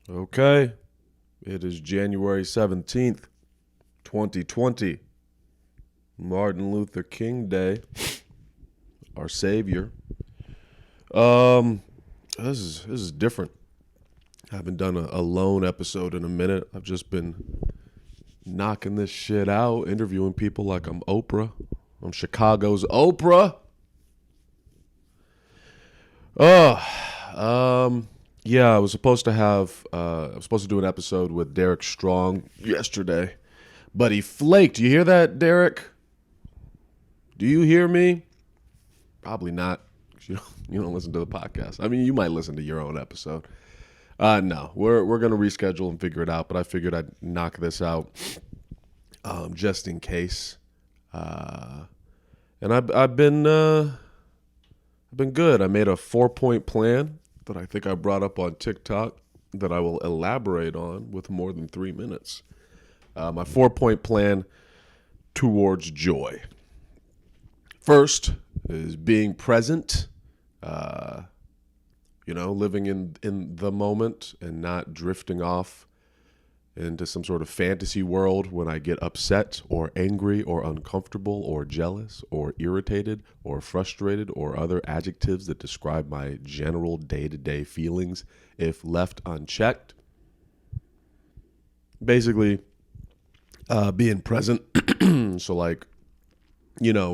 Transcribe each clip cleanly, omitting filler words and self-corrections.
Okay, it is January 17th, 2020. Martin Luther King Day, our savior. This is different. I haven't done a lone episode in a minute. I've just been knocking this shit out, interviewing people like I'm Oprah. I'm Chicago's Oprah. Yeah, I was supposed to do an episode with Derek Strong yesterday, but he flaked. You hear that, Derek? Do you hear me? Probably not. You don't listen to the podcast. I mean, you might listen to your own episode. No, we're gonna reschedule and figure it out. But I figured I'd knock this out, just in case. And I've been good. I made a 4-point plan that I think I brought up on TikTok that I will elaborate on with more than 3 minutes. My 4-point plan towards joy. First is being present, living in the moment and not drifting off into some sort of fantasy world when I get upset or angry or uncomfortable or jealous or irritated or frustrated or other adjectives that describe my general day-to-day feelings if left unchecked. Basically, being present. So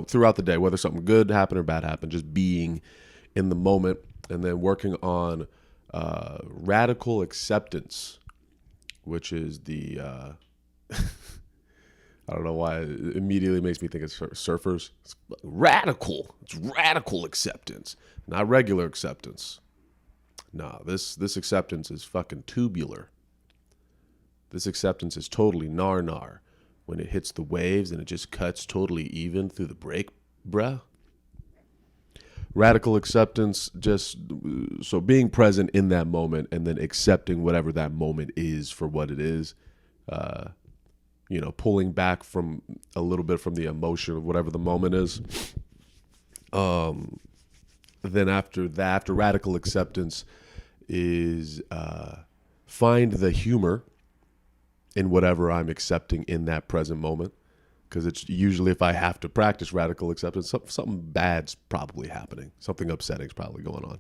throughout the day, whether something good happened or bad happened, just being in the moment and then working on radical acceptance, which is the, I don't know why it immediately makes me think of surfers. It's radical. It's radical acceptance, not regular acceptance. Nah, this acceptance is fucking tubular. This acceptance is totally nar. When it hits the waves and it just cuts totally even through the break, bruh. Radical acceptance, just so being present in that moment and then accepting whatever that moment is for what it is. Pulling back from a little bit from the emotion of whatever the moment is. Then after radical acceptance is find the humor in whatever I'm accepting in that present moment. Because it's usually, if I have to practice radical acceptance, something bad's probably happening. Something upsetting's probably going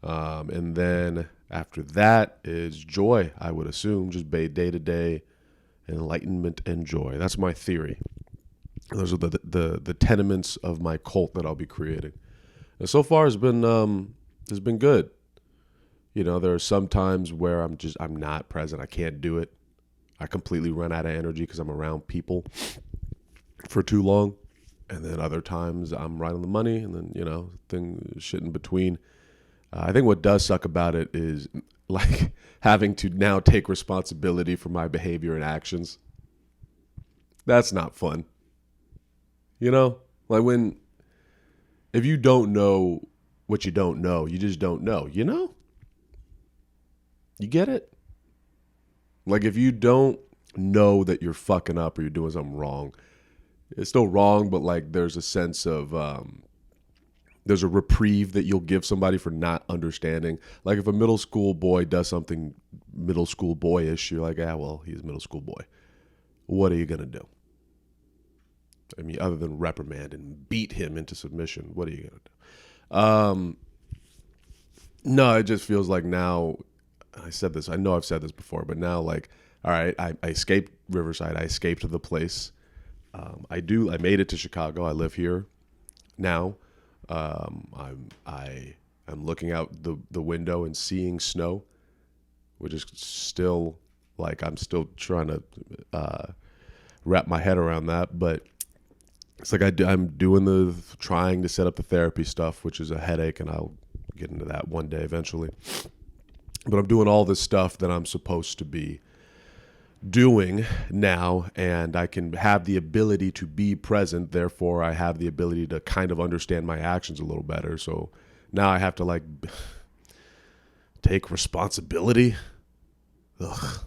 on. And then after that is joy, I would assume, just day-to-day enlightenment and joy. That's my theory. Those are the tenements of my cult that I'll be creating. And so far it's been good. There are some times where I'm not present. I can't do it. I completely run out of energy because I'm around people for too long. And then other times I'm right on the money, and then, shit in between. I think what does suck about it is like having to now take responsibility for my behavior and actions. That's not fun. If you don't know what you don't know, you just don't know, You get it? Like, if you don't know that you're fucking up or you're doing something wrong, it's still wrong, but like there's a sense of, there's a reprieve that you'll give somebody for not understanding. Like if a middle school boy does something middle school boyish, you're like, he's a middle school boy. What are you going to do? I mean, other than reprimand and beat him into submission, what are you going to do? No, it just feels like now, I said this, I know I've said this before, but now like, all right, I escaped Riverside. I escaped the place. I made it to Chicago. I live here now. I'm looking out the window and seeing snow, which is still like, I'm still trying to wrap my head around that, but it's like I'm doing trying to set up the therapy stuff, which is a headache, and I'll get into that one day eventually. But I'm doing all this stuff that I'm supposed to be doing now, and I can have the ability to be present. Therefore, I have the ability to kind of understand my actions a little better. So now I have to like take responsibility. Ugh,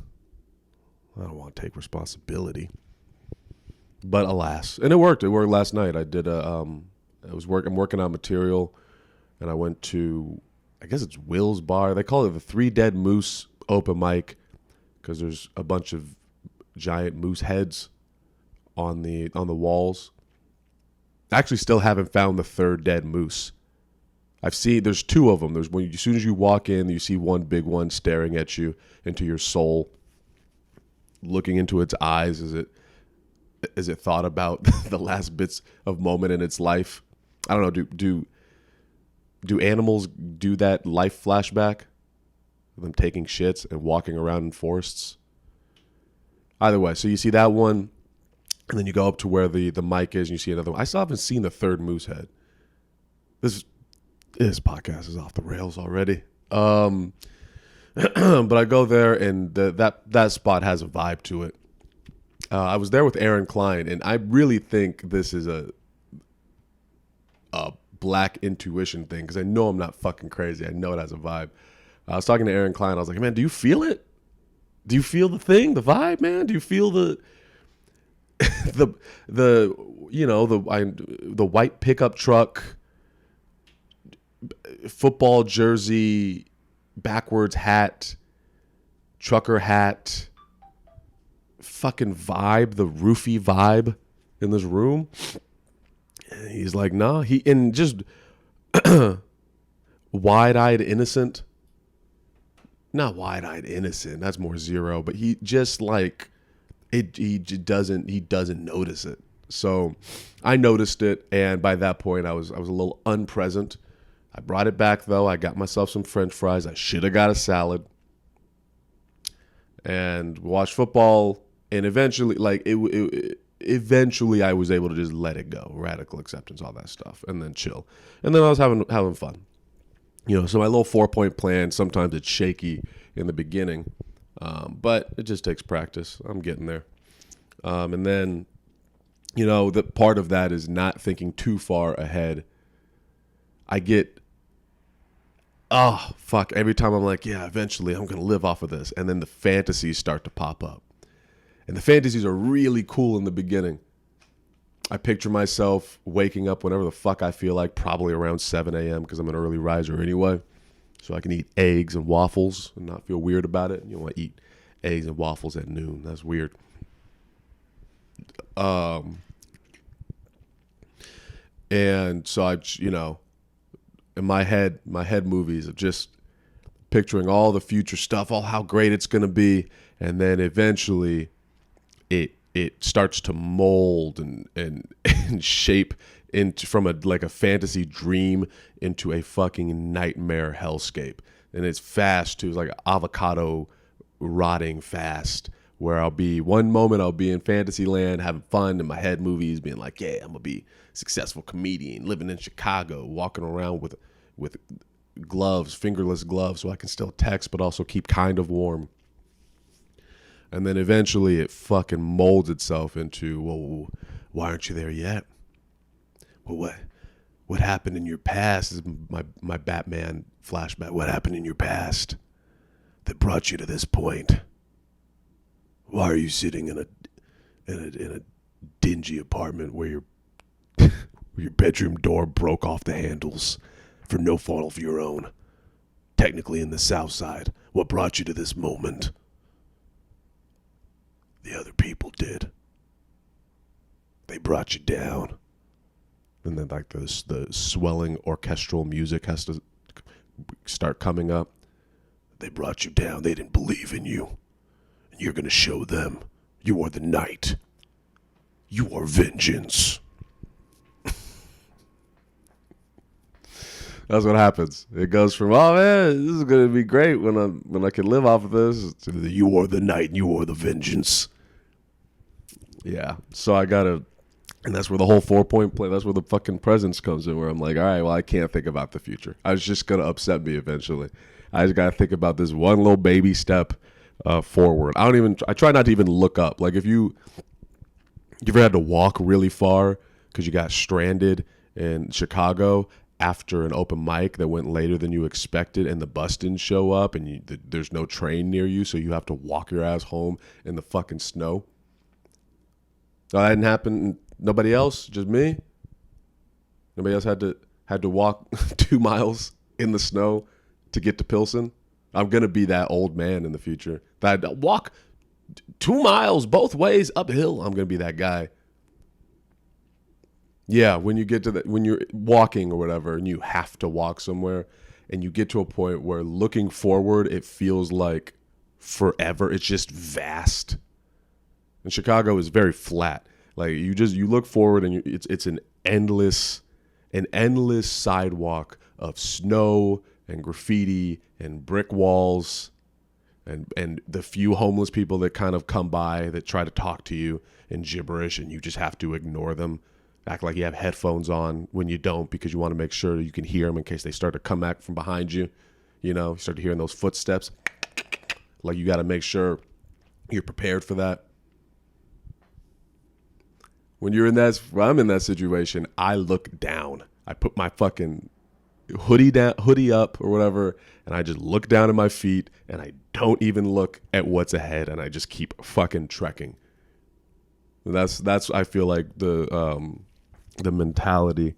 I don't want to take responsibility. But alas, and it worked. It worked last night. I did I'm working on material, and I went to I guess it's Will's Bar. They call it the Three Dead Moose open mic because there's a bunch of giant moose heads on the walls. I actually still haven't found the third dead moose. I've seen there's two of them. There's when as soon as you walk in, you see one big one staring at you into your soul, looking into its eyes as it thought about the last bits of moment in its life. I don't know. Do animals do that life flashback? Them taking shits and walking around in forests. Either way, so you see that one, and then you go up to where the mic is, and you see another one. I still haven't seen the third moose head. This podcast is off the rails already. But I go there, and that spot has a vibe to it. I was there with Aaron Klein, and I really think this is a black intuition thing because I know I'm not fucking crazy. I know it has a vibe. I was talking to Aaron Klein. I was like, man, do you feel it? Do you feel the thing, the vibe, man? Do you feel the the white pickup truck, football jersey, backwards hat, trucker hat, fucking vibe, the roofy vibe in this room? And he's like, nah. And just wide-eyed innocent. Not wide-eyed innocent. That's more zero. But he just like it. He doesn't notice it. So I noticed it, and by that point, I was a little unpresent. I brought it back though. I got myself some French fries. I should have got a salad, and watched football. And eventually, eventually I was able to just let it go, radical acceptance, all that stuff, and then chill. And then I was having fun. So my little 4-point plan, sometimes it's shaky in the beginning, but it just takes practice. I'm getting there. And then, the part of that is not thinking too far ahead. I get, every time I'm like, yeah, eventually I'm going to live off of this. And then the fantasies start to pop up. And the fantasies are really cool in the beginning. I picture myself waking up whenever the fuck I feel like, probably around 7 a.m. because I'm an early riser anyway. So I can eat eggs and waffles and not feel weird about it. You don't want to eat eggs and waffles at noon. That's weird. And so in my head movies of just picturing all the future stuff, all how great it's going to be. And then eventually it starts to mold and shape from a fantasy dream into a fucking nightmare hellscape. And it's fast too. It's like avocado rotting fast, where one moment I'll be in fantasy land having fun in my head movies, being like, yeah, I'm gonna be a successful comedian living in Chicago, walking around with gloves, fingerless gloves, so I can still text but also keep kind of warm. And then eventually it fucking molds itself into, well, why aren't you there yet? Well, what happened in your past is my Batman flashback. What happened in your past that brought you to this point? Why are you sitting in a dingy apartment where your bedroom door broke off the handles for no fault of your own? Technically in the South Side. What brought you to this moment? The other people did. They brought you down. And then like the swelling orchestral music has to start coming up. They brought you down. They didn't believe in you. And you're going to show them. You are the night. You are vengeance. That's what happens. It goes from, oh man, this is going to be great when I can live off of this, to you are the night and you are the vengeance. Yeah. So and that's where the whole 4-point plan, that's where the fucking presence comes in, where I'm like, all right, well, I can't think about the future. It's just going to upset me eventually. I just got to think about this one little baby step forward. I try not to even look up. Like if you ever had to walk really far because you got stranded in Chicago after an open mic that went later than you expected and the bus didn't show up and there's no train near you, so you have to walk your ass home in the fucking snow. So that didn't happen. Nobody else, just me. Nobody else had to walk 2 miles in the snow to get to Pilsen. I'm going to be that old man in the future that walk 2 miles both ways uphill. I'm going to be that guy. Yeah, when you get to when you're walking or whatever and you have to walk somewhere and you get to a point where looking forward, it feels like forever. It's just vast. And Chicago is very flat. Like you look forward and it's an endless sidewalk of snow and graffiti and brick walls and the few homeless people that kind of come by that try to talk to you in gibberish and you just have to ignore them. Act like you have headphones on when you don't because you want to make sure you can hear them in case they start to come back from behind you. You know, you start hearing those footsteps. Like you got to make sure you're prepared for that. When I'm in that situation, I look down. I put my fucking hoodie up or whatever, and I just look down at my feet and I don't even look at what's ahead and I just keep fucking trekking. That's I feel like the mentality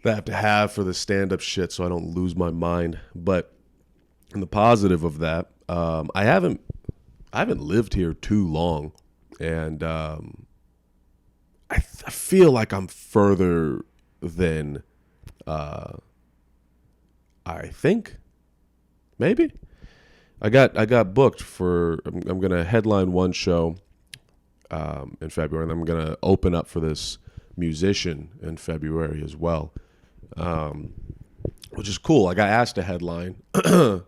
that I have to have for the stand-up shit so I don't lose my mind. But in the positive of that, I haven't lived here too long, and I feel like I'm further than I think. Maybe I got booked for. I'm gonna headline one show in February, and I'm gonna open up for this musician in February as well, which is cool. I got asked to headline, and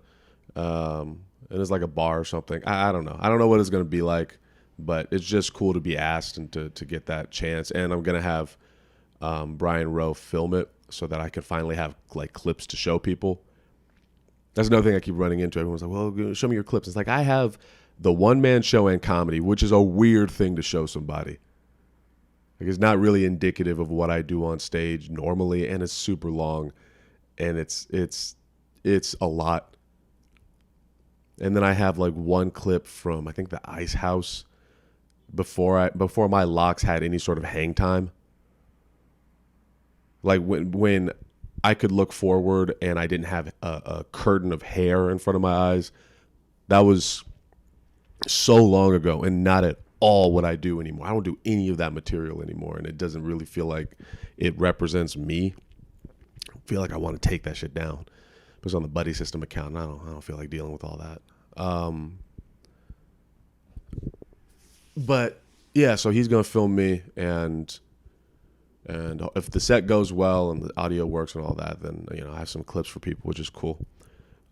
it's like a bar or something. I don't know. I don't know what it's gonna be like, but it's just cool to be asked and to get that chance. And I'm gonna have Brian Rowe film it so that I can finally have like clips to show people. That's another thing I keep running into. Everyone's like, well, show me your clips. It's like I have the one-man show and comedy, which is a weird thing to show somebody. Like it's not really indicative of what I do on stage normally, and it's super long, and it's a lot. And then I have like one clip from I think the Ice House before my locks had any sort of hang time. Like when I could look forward and I didn't have a curtain of hair in front of my eyes. That was so long ago and not at all what I do anymore. I don't do any of that material anymore, and it doesn't really feel like it represents me. I feel like I want to take that shit down. It was on the Buddy System account, and I don't feel like dealing with all that. But yeah, so he's gonna film me, and if the set goes well and the audio works and all that, then I have some clips for people, which is cool.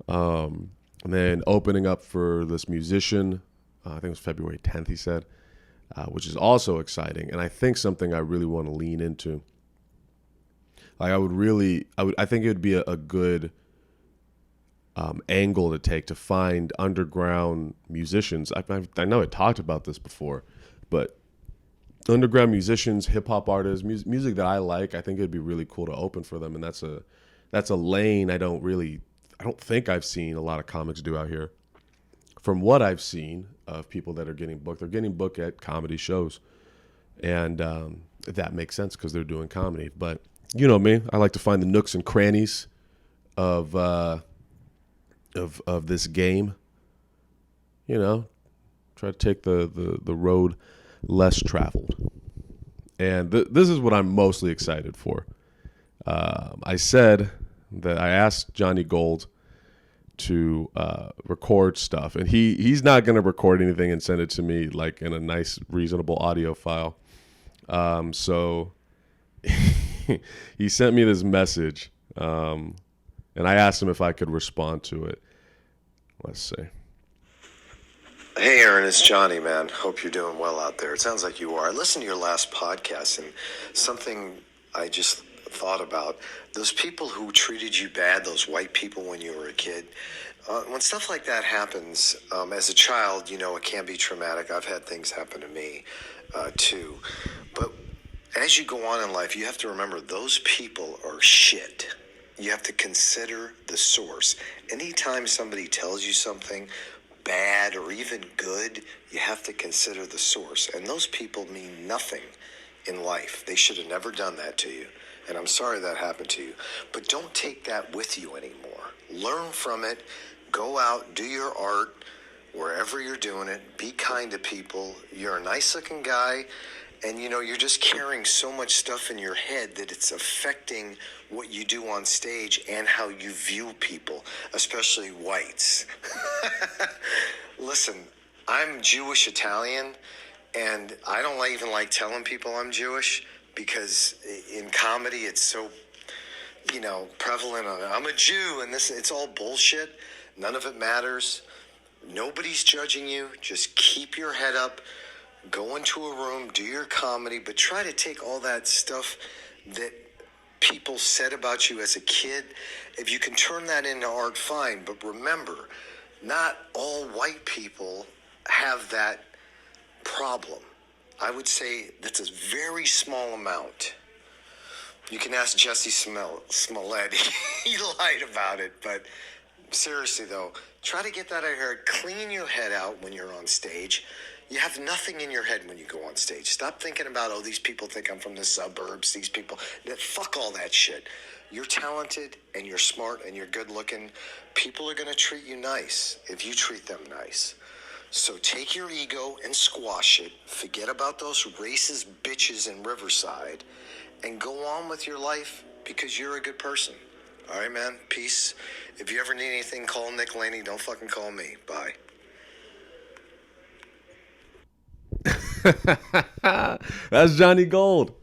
And then opening up for this musician, I think it was February 10th, he said, which is also exciting, and I think something I really want to lean into. Like I think it would be a good angle to take to find underground musicians. I know I talked about this before, but underground musicians, hip hop artists, music that I like, I think it'd be really cool to open for them, and that's a lane I don't think I've seen a lot of comics do out here. From what I've seen of people that are getting booked, they're getting booked at comedy shows, and that makes sense because they're doing comedy. But you know me, I like to find the nooks and crannies of this game. Try to take the road less traveled, and this is what I'm mostly excited for. I said that I asked Johnny Gold to record stuff, and he's not going to record anything and send it to me like in a nice, reasonable audio file. So he sent me this message, and I asked him if I could respond to it. Let's see. Hey, Aaron, it's Johnny, man. Hope you're doing well out there. It sounds like you are. I listened to your last podcast, and something I just thought about, those people who treated you bad, those white people when you were a kid, when stuff like that happens, as a child, it can be traumatic. I've had things happen to me, too. But as you go on in life, you have to remember those people are shit. You have to consider the source. Anytime somebody tells you something bad or even good, you have to consider the source. And those people mean nothing in life. They should have never done that to you. And I'm sorry that happened to you. But don't take that with you anymore. Learn from it. Go out, do your art wherever you're doing it. Be kind to people. You're a nice looking guy. And you're just carrying so much stuff in your head that it's affecting what you do on stage and how you view people, especially whites. Listen, I'm Jewish Italian, and I don't even like telling people I'm Jewish because in comedy it's so, prevalent on I'm a Jew and it's all bullshit. None of it matters. Nobody's judging you. Just keep your head up. Go into a room, do your comedy, but try to take all that stuff that people said about you as a kid. If you can turn that into art, fine. But remember, not all white people have that problem. I would say that's a very small amount. You can ask Jesse Smollett. He lied about it. But seriously, though, try to get that out of here. Clean your head out when you're on stage. You have nothing in your head when you go on stage. Stop thinking about, these people think I'm from the suburbs. These people, fuck all that shit. You're talented and you're smart and you're good looking. People are going to treat you nice if you treat them nice. So take your ego and squash it. Forget about those racist bitches in Riverside and go on with your life because you're a good person. All right, man. Peace. If you ever need anything, call Nick Laney. Don't fucking call me. Bye. That's Johnny Gold.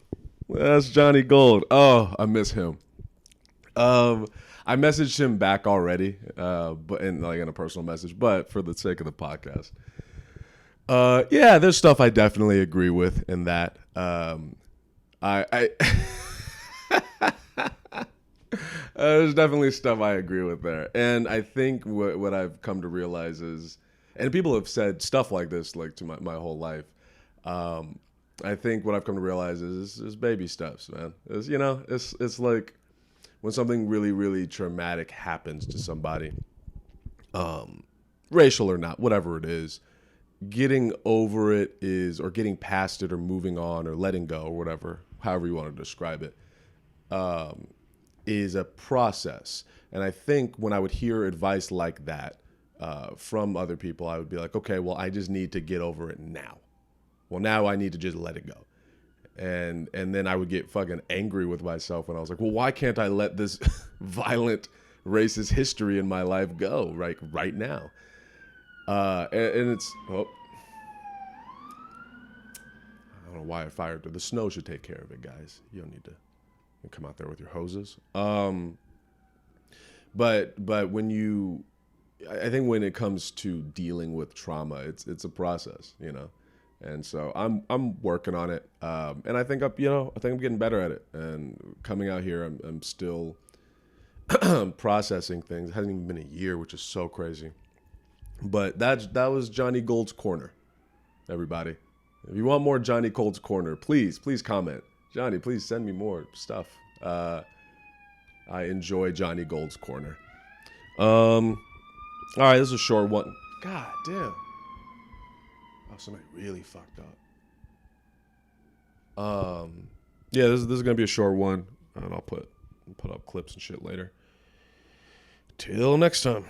That's Johnny Gold. Oh, I miss him. I messaged him back already, but in a personal message, but for the sake of the podcast. Yeah, there's stuff I definitely agree with in that. I there's definitely stuff I agree with there. And I think what I've come to realize is, and people have said stuff like this to my whole life. I think what I've come to realize is baby steps, man. It's like when something really, really traumatic happens to somebody, racial or not, whatever it is, getting over it or getting past it or moving on or letting go or whatever, however you want to describe it, is a process. And I think when I would hear advice like that from other people, I would be like, okay, well, I just need to get over it now. Well, now I need to just let it go. And then I would get fucking angry with myself when I was like, well, why can't I let this violent racist history in my life go right now? And it's, I don't know why I fired her. The snow should take care of it, guys. You don't need to come out there with your hoses. But when I think when it comes to dealing with trauma, it's a process, And so I'm working on it, and I think I'm getting better at it. And coming out here, I'm still processing things. It hasn't even been a year, which is so crazy. But that was Johnny Gold's Corner, everybody. If you want more Johnny Gold's Corner, please comment. Johnny, please send me more stuff. I enjoy Johnny Gold's Corner. All right, this is a short one. God damn. Oh, somebody really fucked up. Yeah, this is gonna be a short one, and I'll put up clips and shit later. Till next time.